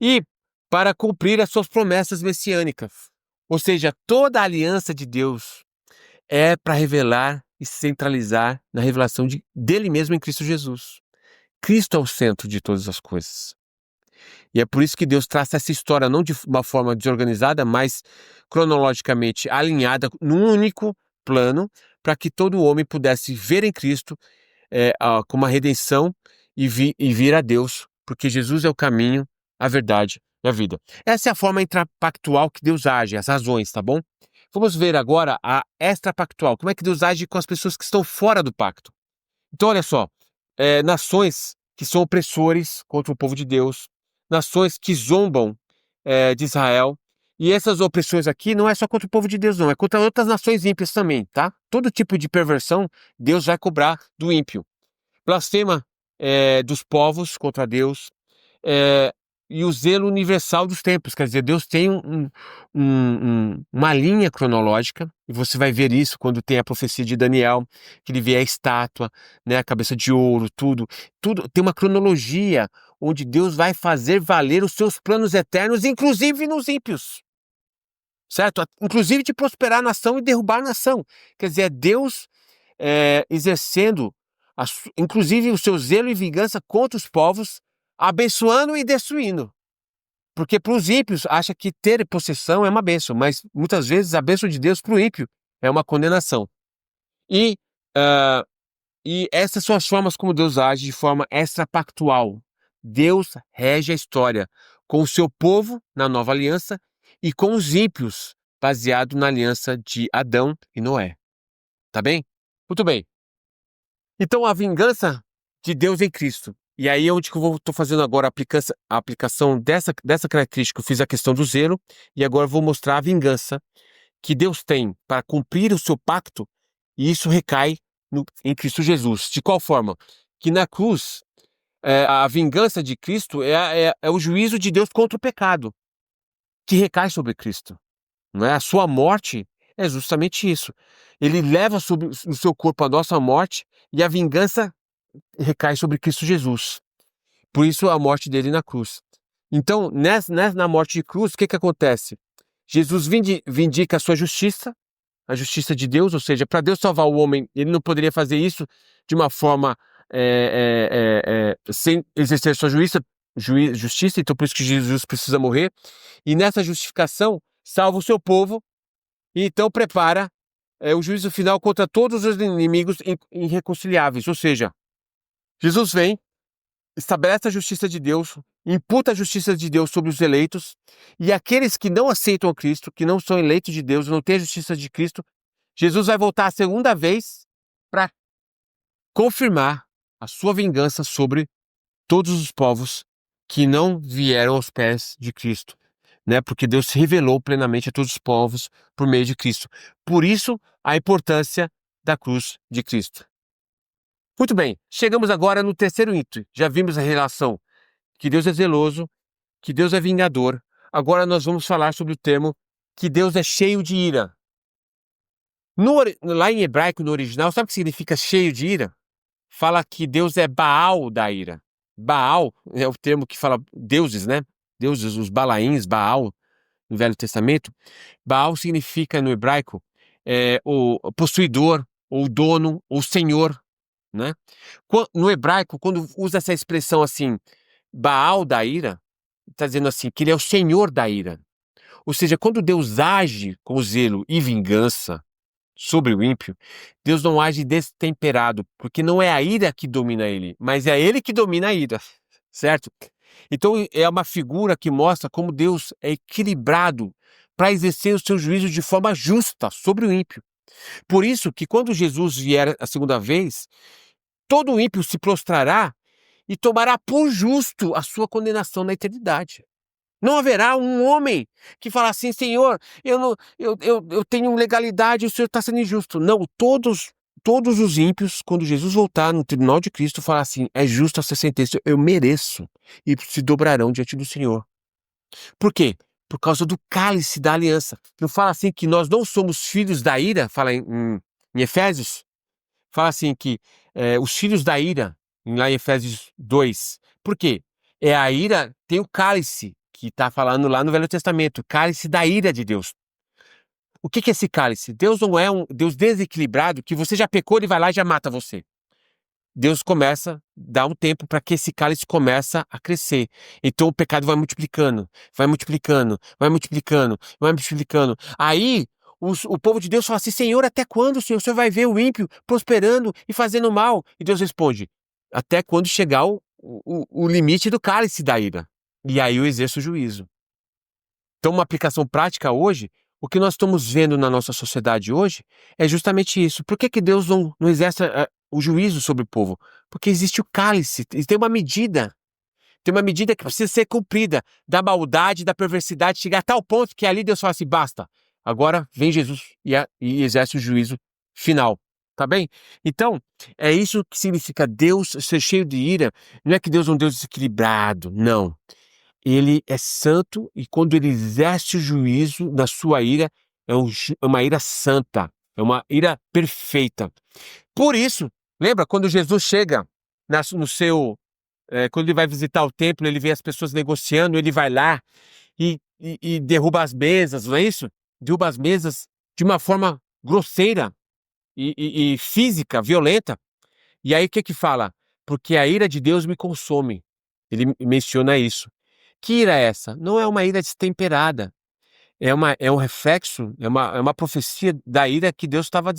E para cumprir as suas promessas messiânicas. Ou seja, toda a aliança de Deus é para revelar e centralizar na revelação dele mesmo em Cristo Jesus. Cristo é o centro de todas as coisas. E é por isso que Deus traça essa história não de uma forma desorganizada, mas cronologicamente alinhada num único plano, para que todo homem pudesse ver em Cristo como a redenção e vir a Deus, porque Jesus é o caminho, a verdade e a vida. Essa é a forma intrapactual que Deus age, as razões, tá bom? Vamos ver agora a extrapactual, como é que Deus age com as pessoas que estão fora do pacto. Então, olha só, nações que são opressores contra o povo de Deus, nações que zombam de Israel, e essas opressões aqui não é só contra o povo de Deus, não, é contra outras nações ímpias também, tá? Todo tipo de perversão, Deus vai cobrar do ímpio. Blasfema dos povos contra Deus, e o zelo universal dos tempos, quer dizer, Deus tem uma linha cronológica, e você vai ver isso quando tem a profecia de Daniel, que ele vê a estátua, né, a cabeça de ouro, tudo tem uma cronologia onde Deus vai fazer valer os seus planos eternos, inclusive nos ímpios, certo? Inclusive de prosperar a nação e derrubar a nação. Quer dizer, é Deus exercendo, inclusive, o seu zelo e vingança contra os povos, abençoando e destruindo. Porque para os ímpios, acha que ter possessão é uma bênção, mas muitas vezes a bênção de Deus para o ímpio é uma condenação. E, ah, e essas são as formas como Deus age de forma extrapactual. Deus rege a história com o seu povo na nova aliança e com os ímpios, baseado na aliança de Adão e Noé. Tá bem? Muito bem. Então, a vingança de Deus em Cristo. E aí é onde que eu estou fazendo agora a aplicação dessa característica. Eu fiz a questão do zelo e agora eu vou mostrar a vingança que Deus tem para cumprir o seu pacto, e isso recai em Cristo Jesus. De qual forma? Que na cruz, a vingança de Cristo é o juízo de Deus contra o pecado, que recai sobre Cristo. Não é? A sua morte é justamente isso. Ele leva sobre no seu corpo a nossa morte e a vingança recai sobre Cristo Jesus. Por isso a morte dele na cruz. Então, na morte de cruz, o que acontece? Jesus vindica a sua justiça, a justiça de Deus, ou seja, para Deus salvar o homem, ele não poderia fazer isso de uma forma sem exercer sua justiça, então por isso que Jesus precisa morrer. E nessa justificação, salva o seu povo e então prepara o juízo final contra todos os inimigos irreconciliáveis. Ou seja, Jesus vem, estabelece a justiça de Deus, imputa a justiça de Deus sobre os eleitos, e aqueles que não aceitam a Cristo, que não são eleitos de Deus, não têm a justiça de Cristo, Jesus vai voltar a segunda vez para confirmar a sua vingança sobre todos os povos que não vieram aos pés de Cristo, né? Porque Deus se revelou plenamente a todos os povos por meio de Cristo. Por isso, a importância da cruz de Cristo. Muito bem, chegamos agora no terceiro item. Já vimos a relação que Deus é zeloso, que Deus é vingador. Agora nós vamos falar sobre o termo que Deus é cheio de ira. Lá em hebraico, no original, sabe o que significa cheio de ira? Fala que Deus é Baal da ira. Baal é o termo que fala deuses, né? Deuses, os Balaíns, Baal, no Velho Testamento. Baal significa, no hebraico, o possuidor, ou dono, ou senhor, né? No hebraico, quando usa essa expressão assim, Baal da ira, está dizendo assim, que ele é o senhor da ira. Ou seja, quando Deus age com zelo e vingança sobre o ímpio, Deus não age destemperado, porque não é a ira que domina ele, mas é ele que domina a ira, certo? Então é uma figura que mostra como Deus é equilibrado para exercer o seu juízo de forma justa sobre o ímpio. Por isso que quando Jesus vier a segunda vez, todo ímpio se prostrará e tomará por justo a sua condenação na eternidade. Não haverá um homem que fala assim, Senhor, eu tenho legalidade e o Senhor está sendo injusto. Não, todos os ímpios, quando Jesus voltar no tribunal de Cristo, falar assim, é justa essa sentença, eu mereço, e se dobrarão diante do Senhor. Por quê? Por causa do cálice da aliança. Não fala assim que nós não somos filhos da ira, fala em Efésios, fala assim que os filhos da ira, lá em Efésios 2. Por quê? A ira tem o cálice, que está falando lá no Velho Testamento, cálice da ira de Deus. O que é esse cálice? Deus não é um Deus desequilibrado, que você já pecou, ele vai lá e já mata você. Deus começa, dá um tempo para que esse cálice começa a crescer. Então o pecado vai multiplicando, vai multiplicando, vai multiplicando, vai multiplicando. Aí o povo de Deus fala assim, Senhor, até quando, Senhor? O Senhor vai ver o ímpio prosperando e fazendo mal? E Deus responde, até quando chegar o limite do cálice da ira. E aí eu exerço o juízo. Então, uma aplicação prática hoje, o que nós estamos vendo na nossa sociedade hoje é justamente isso. Por que Deus não exerce o juízo sobre o povo? Porque existe o cálice, tem uma medida. Tem uma medida que precisa ser cumprida, da maldade, da perversidade, chegar a tal ponto que ali Deus fala assim, basta, agora vem Jesus e exerce o juízo final, tá bem? Então, é isso que significa Deus ser cheio de ira, não é que Deus é um Deus desequilibrado, não. Ele é santo e quando ele exerce o juízo na sua ira, é uma ira santa, é uma ira perfeita. Por isso, lembra quando Jesus chega no seu quando ele vai visitar o templo, ele vê as pessoas negociando, ele vai lá e derruba as mesas, não é isso? Derruba as mesas de uma forma grosseira e física, violenta. E aí o que fala? Porque a ira de Deus me consome. Ele menciona isso. Que ira é essa? Não é uma ira destemperada. É um reflexo, é uma profecia da ira que Deus estava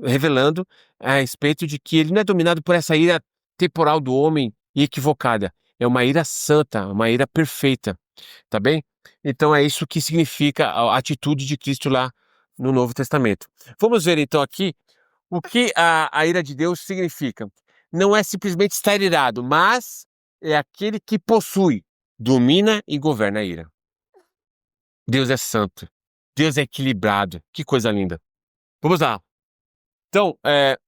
revelando a respeito de que ele não é dominado por essa ira temporal do homem e equivocada. É uma ira santa, uma ira perfeita, tá bem? Então é isso que significa a atitude de Cristo lá no Novo Testamento. Vamos ver então aqui o que a ira de Deus significa. Não é simplesmente estar irado, mas é aquele que possui, domina e governa a ira. Deus é santo. Deus é equilibrado. Que coisa linda. Vamos lá. Então,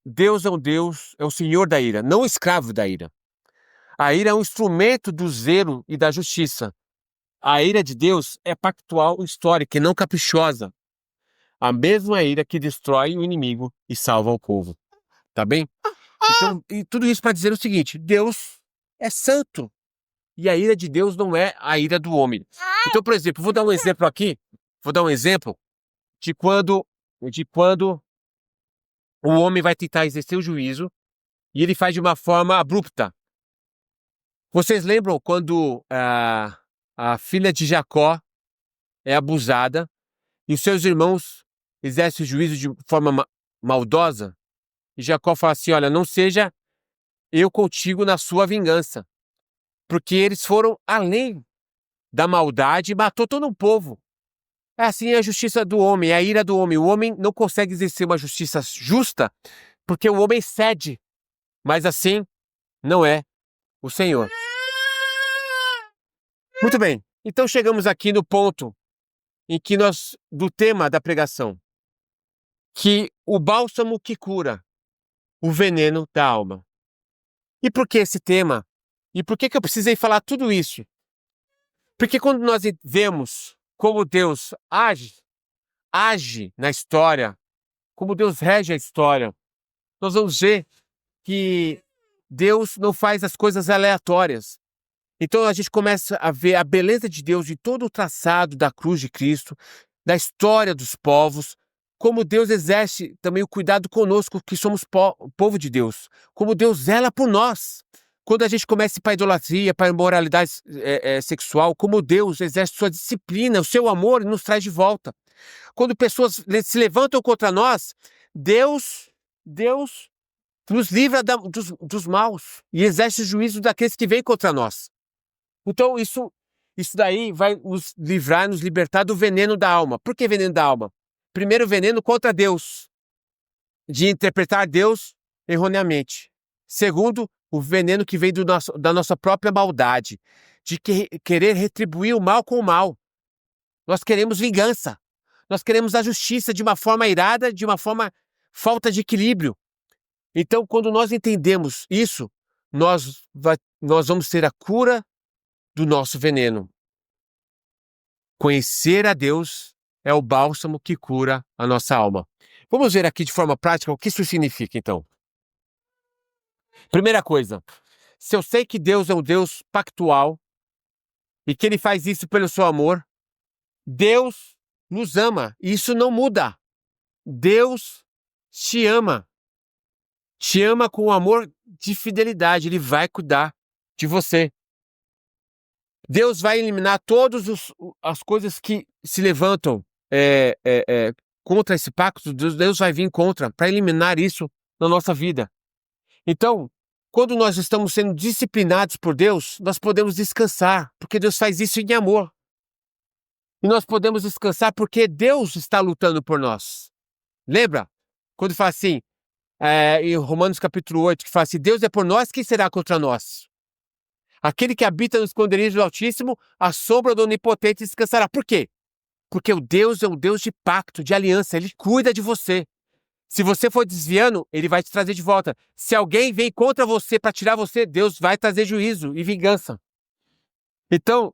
Deus é um Deus, é o Senhor da ira, não o escravo da ira. A ira é um instrumento do zelo e da justiça. A ira de Deus é pactual e histórica e não caprichosa. A mesma ira que destrói o inimigo e salva o povo. Tá bem? Então, e tudo isso para dizer o seguinte: Deus é santo. E a ira de Deus não é a ira do homem. Então, por exemplo, vou dar um exemplo aqui. Vou dar um exemplo de quando o homem vai tentar exercer o juízo e ele faz de uma forma abrupta. Vocês lembram quando a filha de Jacó é abusada e os seus irmãos exercem o juízo de forma maldosa? E Jacó fala assim: olha, não seja eu contigo na sua vingança, porque eles foram além da maldade e matou todo um povo. Assim é a justiça do homem, é a ira do homem. O homem não consegue exercer uma justiça justa porque o homem cede, mas assim não é o Senhor. Muito bem, então chegamos aqui no ponto em que do tema da pregação, que o bálsamo que cura, o veneno da alma. E por que esse tema? E por que eu precisei falar tudo isso? Porque quando nós vemos como Deus age na história, como Deus rege a história, nós vamos ver que Deus não faz as coisas aleatórias. Então a gente começa a ver a beleza de Deus de todo o traçado da cruz de Cristo, da história dos povos, como Deus exerce também o cuidado conosco, que somos povo de Deus, como Deus zela por nós. Quando a gente começa para a idolatria, para a imoralidade sexual, como Deus exerce sua disciplina, o seu amor e nos traz de volta. Quando pessoas se levantam contra nós, Deus nos livra dos maus e exerce o juízo daqueles que vêm contra nós. Então, isso daí vai nos livrar, nos libertar do veneno da alma. Por que veneno da alma? Primeiro, veneno contra Deus, de interpretar Deus erroneamente. Segundo, o veneno que vem da nossa própria maldade, de querer retribuir o mal com o mal. Nós queremos vingança. Nós queremos a justiça de uma forma irada, de uma forma falta de equilíbrio. Então, quando nós entendemos isso, nós vamos ter a cura do nosso veneno. Conhecer a Deus é o bálsamo que cura a nossa alma. Vamos ver aqui de forma prática o que isso significa, então. Primeira coisa, se eu sei que Deus é um Deus pactual e que Ele faz isso pelo seu amor, Deus nos ama e isso não muda. Deus te ama. Te ama com amor de fidelidade. Ele vai cuidar de você. Deus vai eliminar todas as coisas que se levantam contra esse pacto. Deus vai vir contra para eliminar isso na nossa vida. Então, quando nós estamos sendo disciplinados por Deus, nós podemos descansar, porque Deus faz isso em amor. E nós podemos descansar porque Deus está lutando por nós. Lembra? Quando fala assim, em Romanos capítulo 8, que fala assim: Deus é por nós, quem será contra nós? Aquele que habita no esconderijo do Altíssimo, a sombra do Onipotente descansará. Por quê? Porque o Deus é um Deus de pacto, de aliança. Ele cuida de você. Se você for desviando, Ele vai te trazer de volta. Se alguém vem contra você para tirar você, Deus vai trazer juízo e vingança. Então,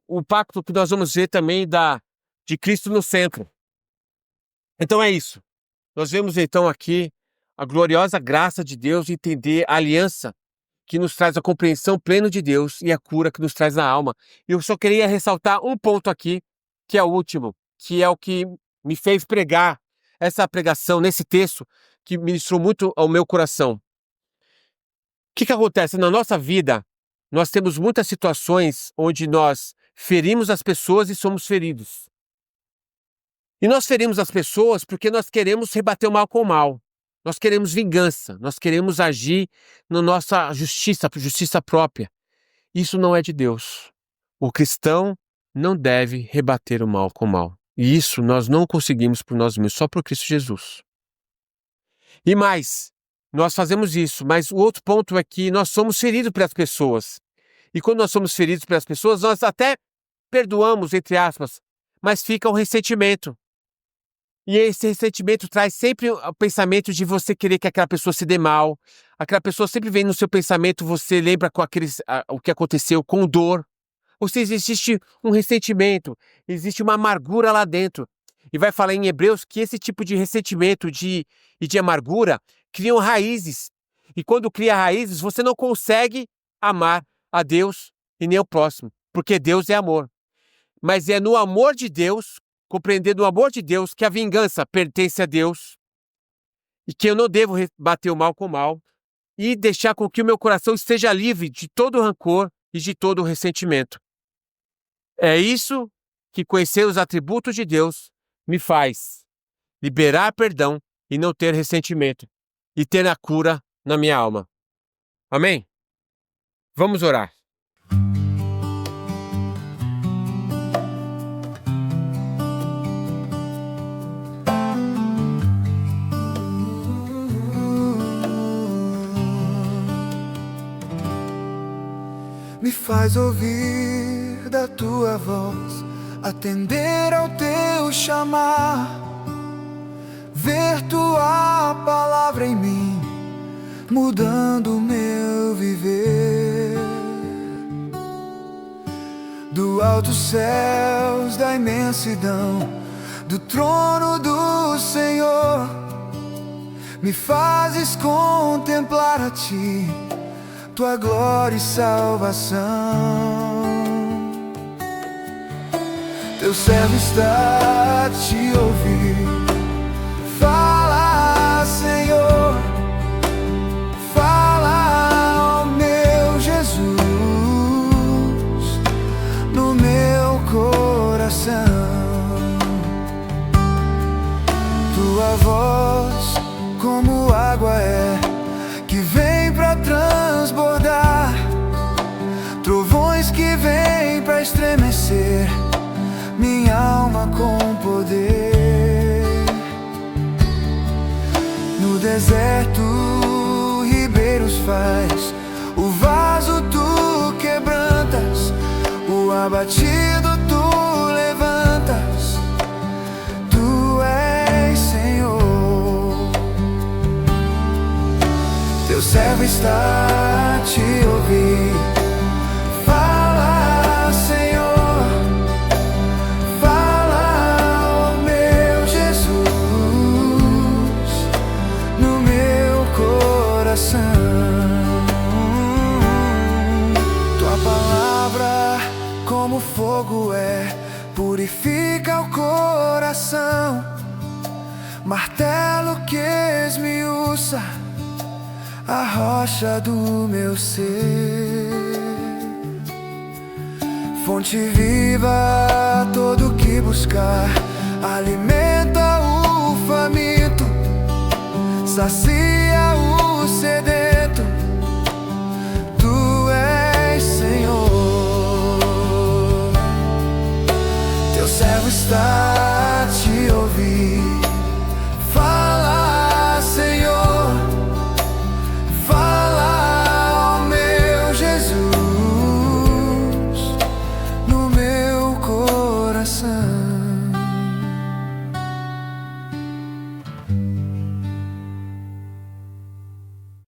o pacto que nós vamos ver também de Cristo no centro. Então é isso. Nós vemos então aqui a gloriosa graça de Deus de entender a aliança que nos traz a compreensão plena de Deus e a cura que nos traz na alma. E eu só queria ressaltar um ponto aqui, que é o último, que é o que me fez pregar essa pregação nesse texto, que ministrou muito ao meu coração. O que acontece na nossa vida? nós temos muitas situações onde nós ferimos as pessoas e somos feridos. E nós ferimos as pessoas porque nós queremos rebater o mal com o mal. Nós queremos vingança, nós queremos agir na nossa justiça própria. Isso não é de Deus. O cristão não deve rebater o mal com o mal. E isso nós não conseguimos por nós mesmos, só por Cristo Jesus. E mais, nós fazemos isso, mas o outro ponto é que nós somos feridos pelas pessoas. E quando nós somos feridos pelas pessoas, nós até perdoamos, entre aspas, mas fica o ressentimento. E esse ressentimento traz sempre o pensamento de você querer que aquela pessoa se dê mal. Aquela pessoa sempre vem no seu pensamento, você lembra com o que aconteceu com dor. Ou seja, existe um ressentimento, existe uma amargura lá dentro. E vai falar em Hebreus que esse tipo de ressentimento e de amargura criam raízes. E quando cria raízes, você não consegue amar a Deus e nem o próximo, porque Deus é amor. Mas é no amor de Deus, compreendendo o amor de Deus, que a vingança pertence a Deus e que eu não devo bater o mal com o mal e deixar com que o meu coração esteja livre de todo o rancor e de todo o ressentimento. É isso que conhecer os atributos de Deus me faz liberar perdão e não ter ressentimento e ter a cura na minha alma. Amém? Vamos orar. Me faz ouvir da tua voz, atender ao teu chamar, ver tua palavra em mim, mudando o meu viver. Do alto céus, da imensidão, do trono do Senhor, me fazes contemplar a ti, tua glória e salvação. Teu servo está a te ouvir. Fala, Senhor, fala, ó meu Jesus, no meu coração. Tua voz como água é, que vem pra transbordar, trovões que vêm pra estremecer minha alma com poder. No deserto ribeiros faz, o vaso tu quebrantas, o abatido tu levantas. Tu és Senhor. Teu servo está a te ouvir. Fala, Senhor, fala, ó meu Jesus, no meu coração. Tua palavra como fogo é, purifica o coração. Martelo que esmiuça a rocha do meu ser. Fonte viva, todo que buscar, alimenta o faminto, sacia o